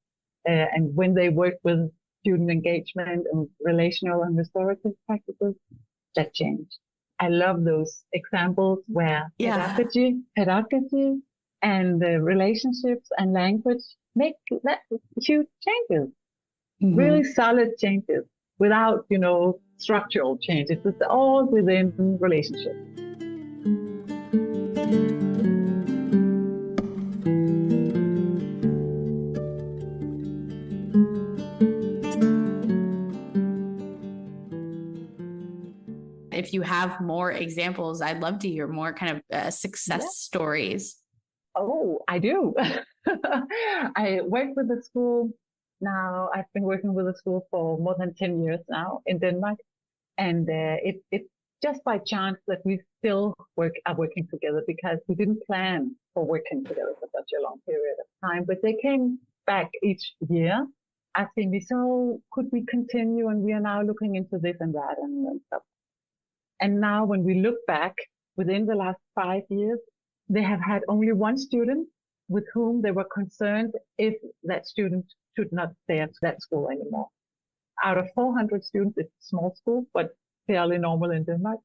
S1: And when they worked with student engagement and relational and restorative practices, that changed. I love those examples where pedagogy and relationships and language make that huge changes, really solid changes without, structural changes. It's all within relationships.
S2: If you have more examples, I'd love to hear more kind of success stories.
S1: Oh, I do. I work with the school now. I've been working with the school for more than 10 years now in Denmark. And it's just by chance that we still are working together, because we didn't plan for working together for such a long period of time. But they came back each year asking me, so could we continue? And we are now looking into this and that and stuff. And now when we look back within the last 5 years, they have had only one student with whom they were concerned if that student should not stay at that school anymore. Out of 400 students, it's a small school, but fairly normal in Denmark,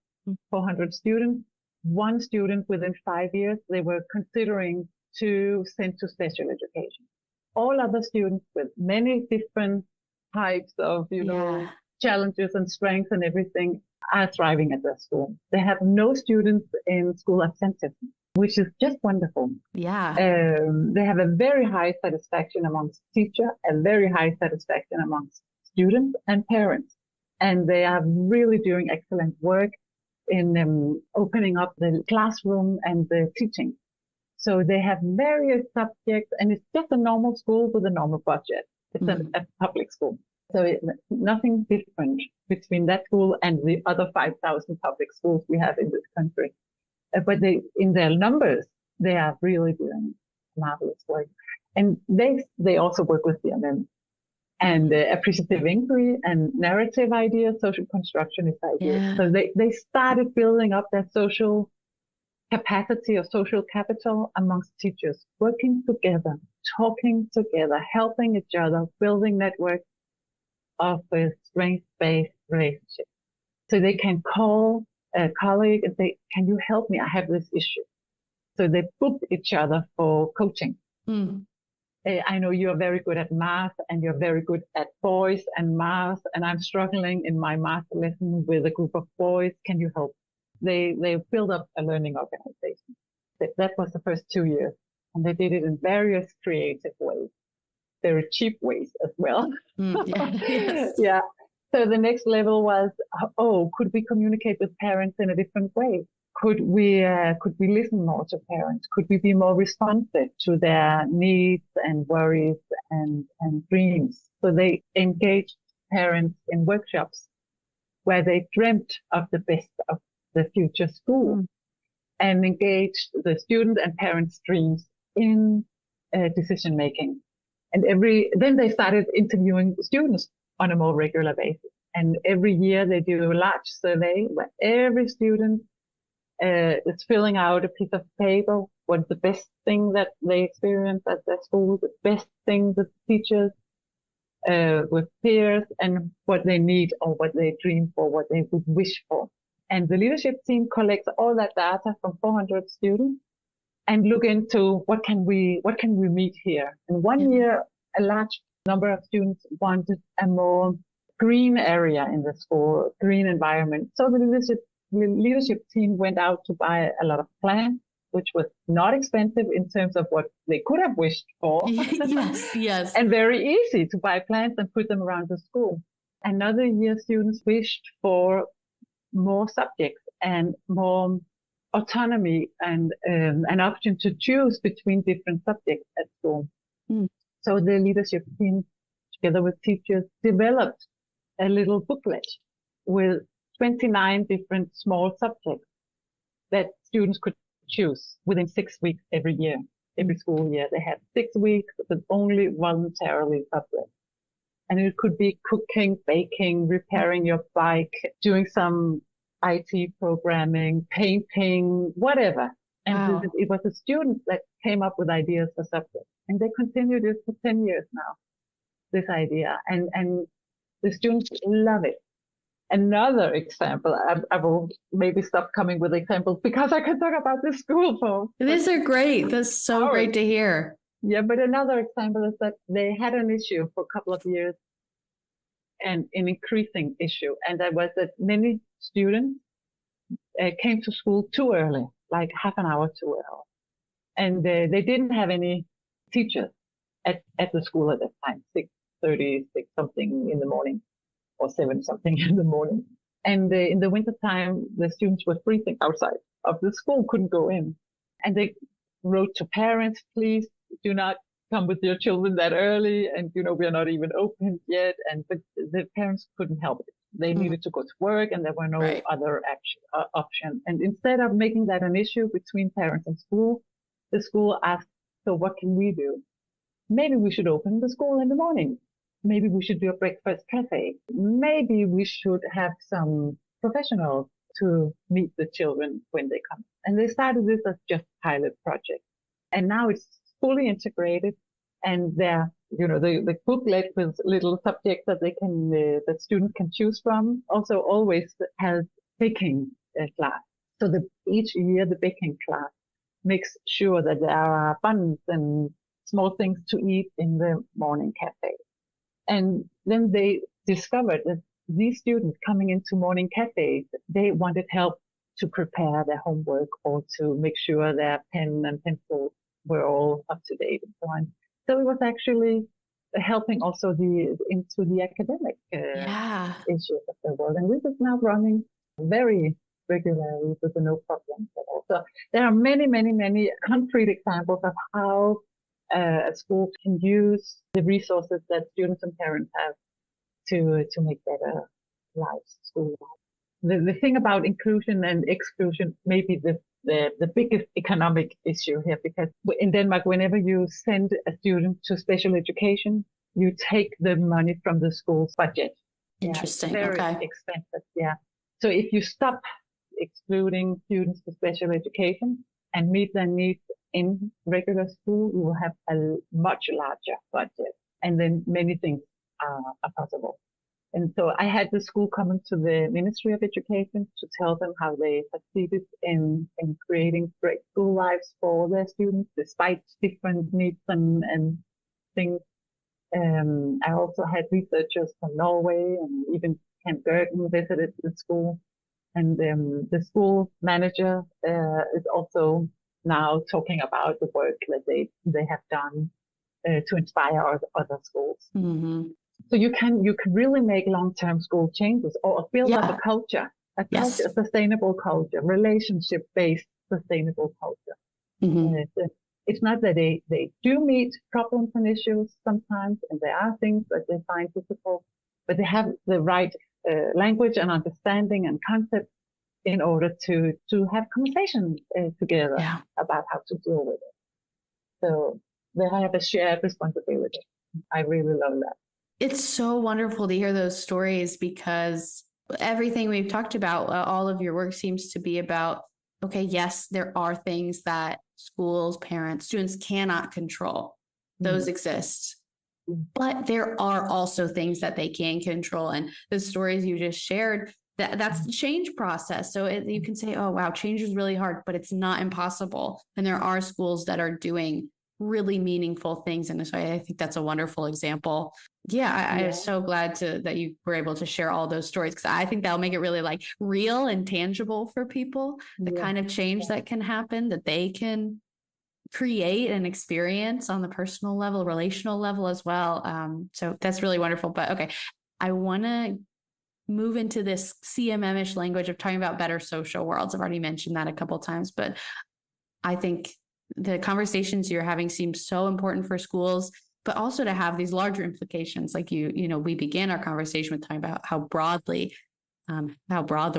S1: 400 students, one student within 5 years, they were considering to send to special education. All other students with many different types of, challenges and strengths and everything are thriving at their school. They have no students in school absenteeism, which is just wonderful.
S2: Yeah.
S1: They have a very high satisfaction amongst teachers, a very high satisfaction amongst students and parents. And they are really doing excellent work in opening up the classroom and the teaching. So they have various subjects, and it's just a normal school with a normal budget. It's a public school. So it's nothing different between that school and the other 5,000 public schools we have in this country. But in their numbers, they are really doing marvelous work. And they also work with DMM and appreciative inquiry and narrative ideas, social constructionist ideas. Yeah. So they started building up their social capacity or social capital amongst teachers, working together, talking together, helping each other, building networks of strength-based relationships. So they can call a colleague and say, can you help me? I have this issue. So they book each other for coaching. I know you're very good at math and you're very good at boys and math, and I'm struggling in my math lesson with a group of boys. Can you help? They build up a learning organization. That was the first 2 years, and they did it in various creative ways. Very cheap ways as well.
S2: Yes.
S1: Yeah. So the next level was, could we communicate with parents in a different way? Could we listen more to parents? Could we be more responsive to their needs and worries and dreams? So they engaged parents in workshops where they dreamt of the best of the future school and engaged the student and parents' dreams in decision making. And then they started interviewing students on a more regular basis. And every year they do a large survey where every student is filling out a piece of paper. What's the best thing that they experience at their school, the best thing with teachers, with peers, and what they need or what they dream for, what they would wish for. And the leadership team collects all that data from 400 students and look into what can we meet here. And one year, a large number of students wanted a more green area in the school, green environment. So the leadership team went out to buy a lot of plants, which was not expensive in terms of what they could have wished for.
S2: Yes.
S1: And very easy to buy plants and put them around the school. Another year, students wished for more subjects and more autonomy and an option to choose between different subjects at school. So the leadership team, together with teachers, developed a little booklet with 29 different small subjects that students could choose within 6 weeks every year. Every school year, they had 6 weeks with only voluntarily subjects. And it could be cooking, baking, repairing your bike, doing some IT programming, painting, whatever. And it was the students that came up with ideas for subjects. And they continued this for 10 years now, this idea. And the students love it. Another example, I will maybe stop coming with examples because I can talk about this school for.
S2: These are great. That's so great to hear.
S1: Yeah, but another example is that they had an issue for a couple of years, and an increasing issue. And that was that many students came to school too early, like half an hour too early. And they didn't have any teachers at the school at that time, 6:30, 6 something in the morning. Or 7 something in the morning. And in the wintertime, the students were freezing outside of the school, couldn't go in. And they wrote to parents, please do not come with your children that early. And, we are not even open yet. But the parents couldn't help it. They needed to go to work and there were no other option. And instead of making that an issue between parents and school, the school asked, so what can we do? Maybe we should open the school in the morning. Maybe we should do a breakfast cafe. Maybe we should have some professionals to meet the children when they come. And they started this as just a pilot project. And now it's fully integrated. And the booklet with little subjects that that students can choose from also always has baking class. So each year the baking class makes sure that there are buns and small things to eat in the morning cafe. And then they discovered that these students coming into morning cafes, they wanted help to prepare their homework or to make sure their pen and pencil were all up to date and so on. So it was actually helping also into the academic issues of the world. And this is now running very regularly with no problems at all. So there are many, many, many concrete examples of how a school can use the resources that students and parents have to make better lives, school lives. The thing about inclusion and exclusion may be the biggest economic issue here, because in Denmark, whenever you send a student to special education, you take the money from the school's budget.
S2: Interesting.
S1: Very expensive. Yeah. So if you stop excluding students to special education and meet their needs in regular school, you will have a much larger budget, and then many things are possible. And so I had the school coming to the Ministry of Education to tell them how they succeeded in creating great school lives for their students, despite different needs and things. I also had researchers from Norway, and even Kent Gerten visited the school. And the school manager is also now talking about the work that they have done to inspire other schools.
S2: Mm-hmm.
S1: So you can really make long-term school changes or build up a culture,
S2: Yes.
S1: a sustainable culture, relationship-based sustainable culture. It's not that they do meet problems and issues sometimes, and there are things that they find difficult, but they have the right language and understanding and concepts in order to have conversations together about how to deal with it. So they have a shared responsibility. I really love that.
S2: It's so wonderful to hear those stories, because everything we've talked about, all of your work seems to be about, okay, yes, there are things that schools, parents, students cannot control. Those exist. But there are also things that they can control. And the stories you just shared, that's the change process. So you can say, oh, wow, change is really hard, but it's not impossible. And there are schools that are doing really meaningful things. And so I think that's a wonderful example. I'm so glad that you were able to share all those stories, because I think that'll make it really like real and tangible for people, the kind of change that can happen, that they can create and experience on the personal level, relational level as well. So that's really wonderful. But okay, I want to move into this CMM-ish language of talking about better social worlds. I've already mentioned that a couple of times, but I think the conversations you're having seem so important for schools, but also to have these larger implications. Like we began our conversation with talking about how broad the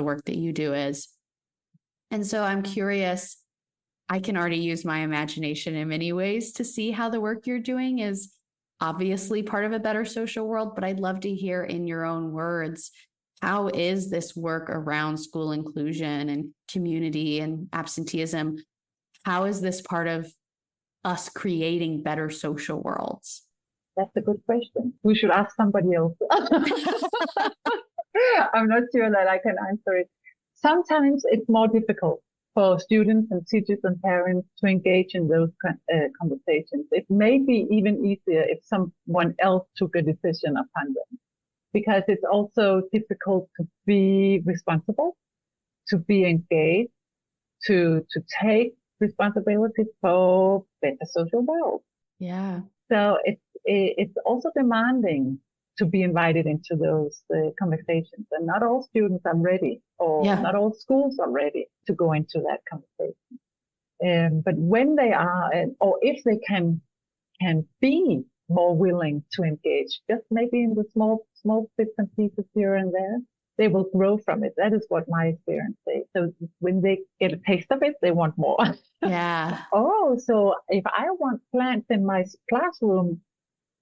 S2: work that you do is. And so I'm curious, I can already use my imagination in many ways to see how the work you're doing is obviously part of a better social world, but I'd love to hear in your own words, how is this work around school inclusion and community and absenteeism? How is this part of us creating better social worlds?
S1: That's a good question. We should ask somebody else. I'm not sure that I can answer it. Sometimes it's more difficult for students and teachers and parents to engage in those conversations. It may be even easier if someone else took a decision upon them, because it's also difficult to be responsible, to be engaged, to take responsibility for better social world.
S2: Yeah.
S1: So it's also demanding to be invited into those conversations, and not all students are ready, or not all schools are ready to go into that conversation. But when they are, or if they can be more willing to engage, just maybe in the small bits and pieces here and there, they will grow from it. That is what my experience says. So when they get a taste of it, they want more.
S2: Yeah.
S1: Oh, so if I want plants in my classroom,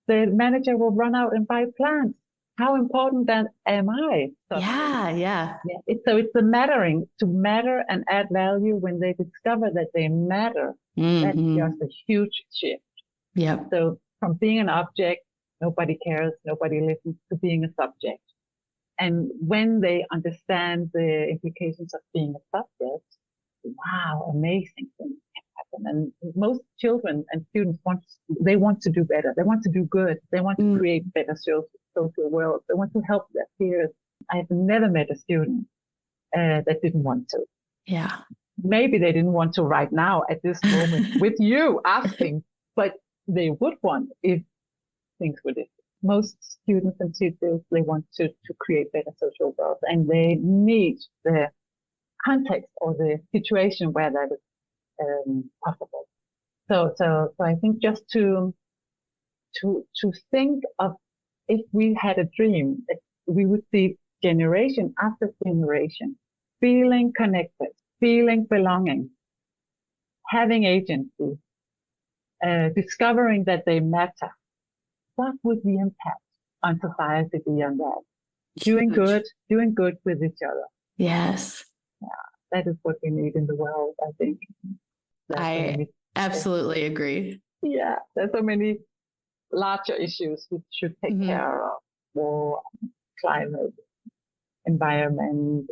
S1: the manager will run out and buy plants. How important then am I?
S2: Yeah.
S1: So it's to matter and add value when they discover that they matter. That's just a huge shift.
S2: Yeah.
S1: So from being an object, nobody cares, nobody listens, to being a subject. And when they understand the implications of being a subject, wow, amazing things can happen. And most children and students want to do better. They want to do good. They want to create better social worlds. They want to help their peers. I've never met a student that didn't want to.
S2: Yeah.
S1: Maybe they didn't want to right now at this moment with you asking, but they would want if things were different. Most students and teachers, they want to create better social worlds, and they need the context or the situation where that is possible. So I think just to think of, if we had a dream, we would see generation after generation feeling connected, feeling belonging, having agency, discovering that they matter. What would the impact on society be on that? Doing good with each other.
S2: Yes.
S1: Yeah, that is what we need in the world, I think.
S2: I absolutely agree.
S1: Yeah, there's so many larger issues we should take care of: war, climate, environment,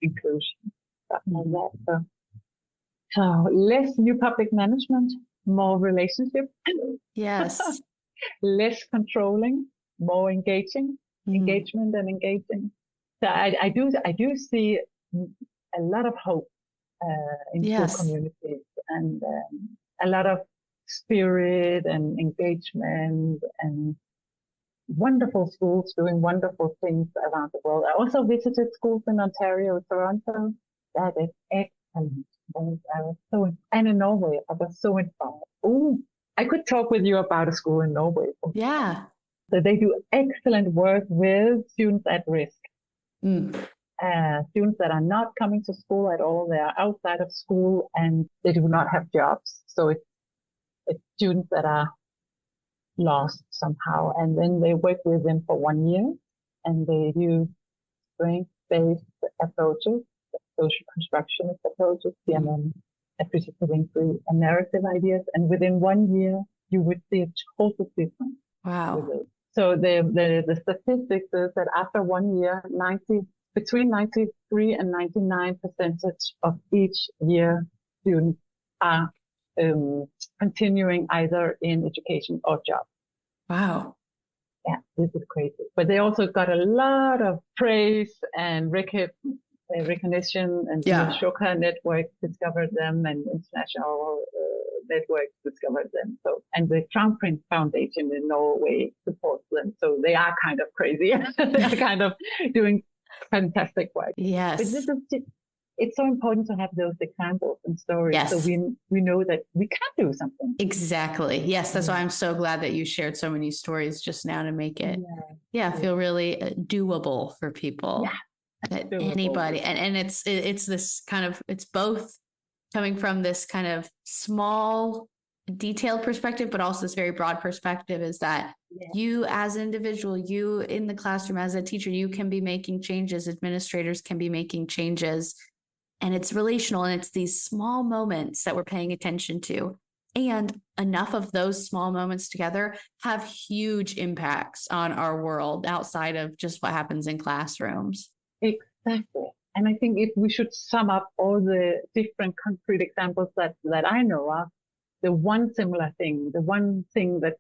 S1: inclusion, stuff like that. So less new public management, more relationship.
S2: Yes.
S1: Less controlling, more engagement and engaging. So I do see a lot of hope in school communities, and a lot of spirit and engagement, and wonderful schools doing wonderful things around the world. I also visited schools in Ontario, Toronto. That is excellent. And in Norway, I was so inspired. Oh, I could talk with you about a school in Norway.
S2: Yeah.
S1: So they do excellent work with students at risk. Students that are not coming to school at all. They are outside of school and they do not have jobs. So it's students that are lost somehow. And then they work with them for 1 year and they use strength-based approaches, social constructionist approaches, CMM, critical thinking, and narrative ideas. And within 1 year, you would see a total difference.
S2: Wow.
S1: So the statistics is that after 1 year, between 93 and 99% of each year students are continuing either in education or job.
S2: Wow.
S1: Yeah, this is crazy. But they also got a lot of praise and recognition, and the Shoka network discovered them, and international networks discovered them. So, and the Crown Prince Foundation in Norway supports them. So they are kind of crazy. They are kind of doing fantastic work.
S2: Yes.
S1: But this is it's so important to have those examples and stories. Yes. So we know that we can do something.
S2: Exactly. Yes. That's why I'm so glad that you shared so many stories just now to make it feel really doable for people. Yeah. That anybody. And it's this kind of, it's both coming from this kind of small detailed perspective, but also this very broad perspective is that you as an individual, you in the classroom as a teacher, you can be making changes. Administrators can be making changes. And it's relational, and it's these small moments that we're paying attention to. And enough of those small moments together have huge impacts on our world outside of just what happens in classrooms.
S1: Exactly. And I think if we should sum up all the different concrete examples that I know of, the one similar thing, the one thing that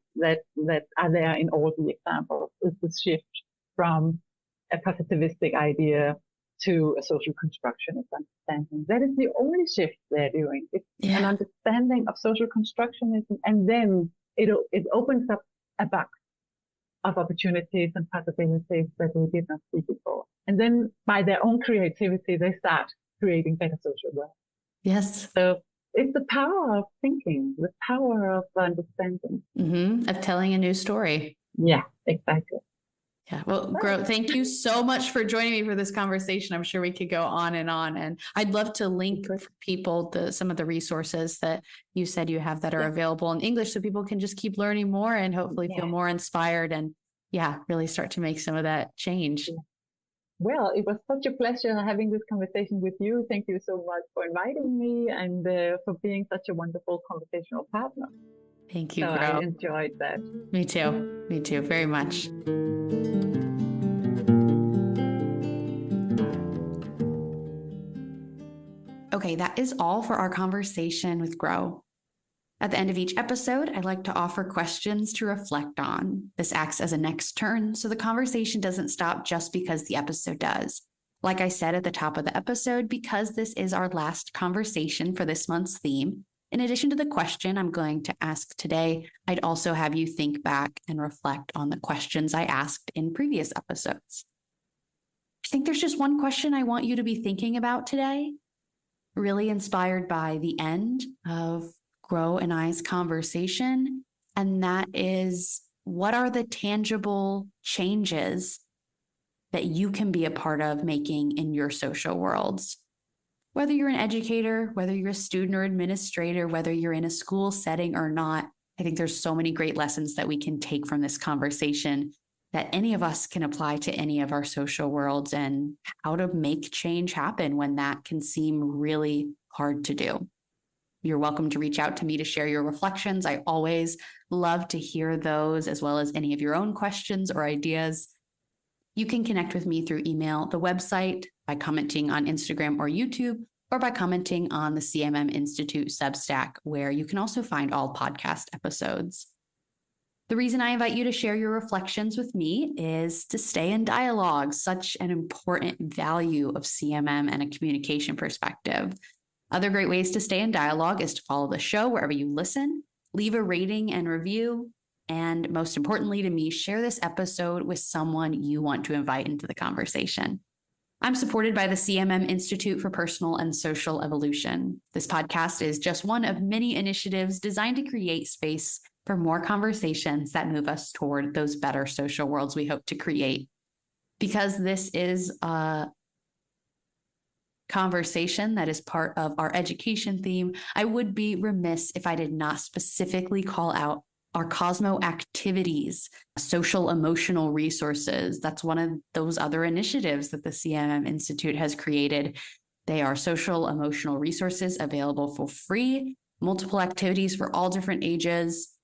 S1: are there in all the examples is the shift from a positivistic idea to a social constructionist understanding. That is the only shift they're doing. It's an understanding of social constructionism, and then it opens up a box of opportunities and possibilities that they did not see before. And then by their own creativity, they start creating better social work.
S2: Yes.
S1: So it's the power of thinking, the power of understanding.
S2: Of telling a new story.
S1: Yeah, exactly.
S2: Yeah. Well, Gro, thank you so much for joining me for this conversation. I'm sure we could go on. And I'd love to link for people some of the resources that you said you have that are available in English so people can just keep learning more and hopefully feel more inspired and really start to make some of that change.
S1: Yeah. Well, it was such a pleasure having this conversation with you. Thank you so much for inviting me and for being such a wonderful conversational partner.
S2: Thank you,
S1: Gro. I enjoyed that.
S2: Me too, very much. Okay, that is all for our conversation with Gro. At the end of each episode, I'd like to offer questions to reflect on. This acts as a next turn, so the conversation doesn't stop just because the episode does. Like I said at the top of the episode, because this is our last conversation for this month's theme, in addition to the question I'm going to ask today, I'd also have you think back and reflect on the questions I asked in previous episodes. I think there's just one question I want you to be thinking about today, really inspired by the end of Gro and I's conversation, and that is, what are the tangible changes that you can be a part of making in your social worlds? Whether you're an educator, whether you're a student or administrator, whether you're in a school setting or not, I think there's so many great lessons that we can take from this conversation that any of us can apply to any of our social worlds and how to make change happen when that can seem really hard to do. You're welcome to reach out to me to share your reflections. I always love to hear those, as well as any of your own questions or ideas. You can connect with me through email, the website, by commenting on Instagram or YouTube, or by commenting on the CMM Institute Substack, where you can also find all podcast episodes. The reason I invite you to share your reflections with me is to stay in dialogue, such an important value of CMM and a communication perspective. Other great ways to stay in dialogue is to follow the show wherever you listen, leave a rating and review, and most importantly to me, share this episode with someone you want to invite into the conversation. I'm supported by the CMM Institute for Personal and Social Evolution. This podcast is just one of many initiatives designed to create space for more conversations that move us toward those better social worlds we hope to create. Because this is a conversation that is part of our education theme, I would be remiss if I did not specifically call out our Cosmo activities, social emotional resources. That's one of those other initiatives that the CMM Institute has created. They are social emotional resources available for free, multiple activities for all different ages.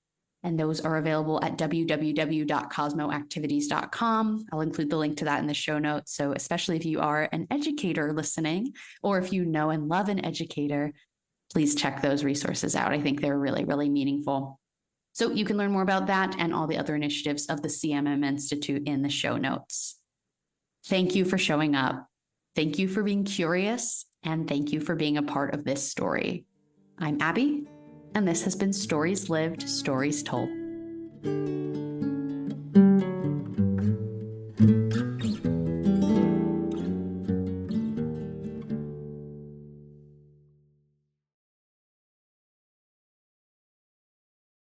S2: And those are available at www.cosmoactivities.com. I'll include the link to that in the show notes. So especially if you are an educator listening, or if you know and love an educator, please check those resources out. I think they're really, really meaningful. So you can learn more about that and all the other initiatives of the CMM Institute in the show notes. Thank you for showing up. Thank you for being curious. And thank you for being a part of this story. I'm Abby, and this has been Stories Lived, Stories Told.